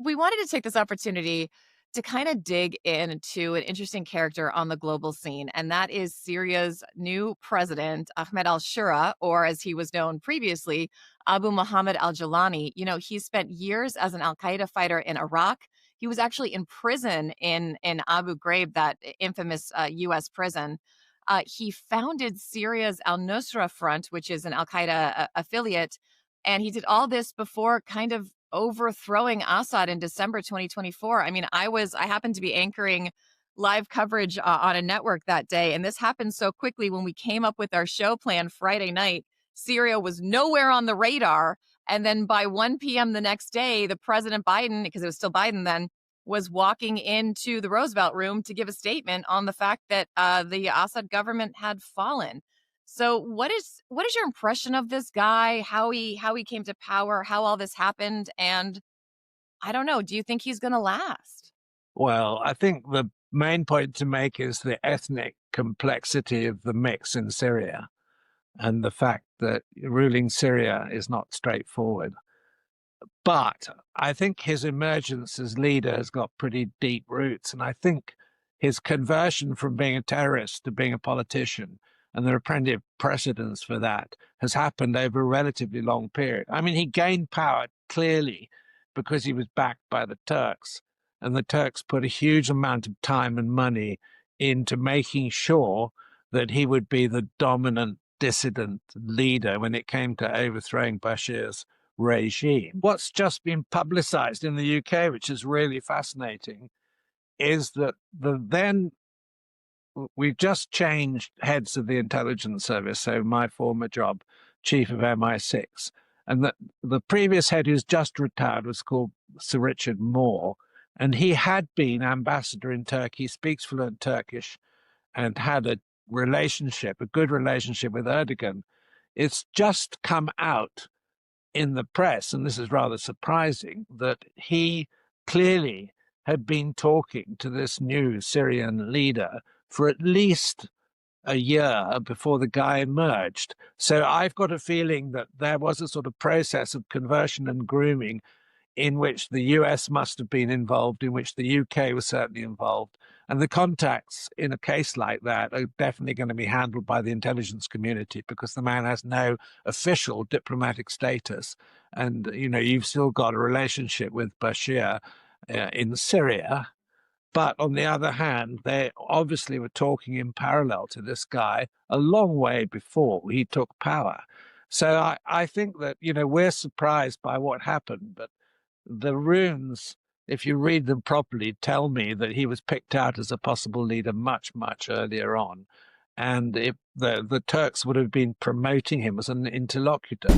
we wanted to take this opportunity to kind of dig into an interesting character on the global scene, and that is Syria's new president, Ahmed al Sharaa, or as he was known previously, Abu Mohammed al-Julani. He spent years as an al-Qaeda fighter in Iraq. He was actually in prison in Abu Ghraib, that infamous U.S. prison. He founded Syria's al-Nusra Front, which is an al-Qaeda affiliate, and he did all this before kind of overthrowing Assad in December 2024. I mean, I happened to be anchoring live coverage on a network that day, and this happened so quickly. When we came up with our show plan Friday night, Syria was nowhere on the radar. And then by 1 p.m. the next day, the President Biden, because it was still Biden then, was walking into the Roosevelt Room to give a statement on the fact that the Assad government had fallen. So what is your impression of this guy, how he came to power, how all this happened? And I don't know, do you think he's going to last? Well, I think the main point to make is the ethnic complexity of the mix in Syria and the fact that ruling Syria is not straightforward. But I think his emergence as leader has got pretty deep roots. And I think his conversion from being a terrorist to being a politician, and there are plenty of precedents for that, has happened over a relatively long period. I mean, he gained power clearly because he was backed by the Turks. And the Turks put a huge amount of time and money into making sure that he would be the dominant dissident leader when it came to overthrowing Bashar's regime. What's just been publicized in the UK, which is really fascinating, is that we've just changed heads of the intelligence service. So my former job, chief of MI6, and the previous head who's just retired was called Sir Richard Moore. And he had been ambassador in Turkey, speaks fluent Turkish, and had a good relationship with Erdogan. It's just come out in the press, and this is rather surprising, that he clearly had been talking to this new Syrian leader for at least a year before the guy emerged. So I've got a feeling that there was a sort of process of conversion and grooming in which the US must have been involved, in which the UK was certainly involved. And the contacts in a case like that are definitely going to be handled by the intelligence community because the man has no official diplomatic status. And, you've still got a relationship with Bashar in Syria. But on the other hand, they obviously were talking in parallel to this guy a long way before he took power. So I think that, we're surprised by what happened, but the runes, if you read them properly, tell me that he was picked out as a possible leader much, much earlier on. And the Turks would have been promoting him as an interlocutor.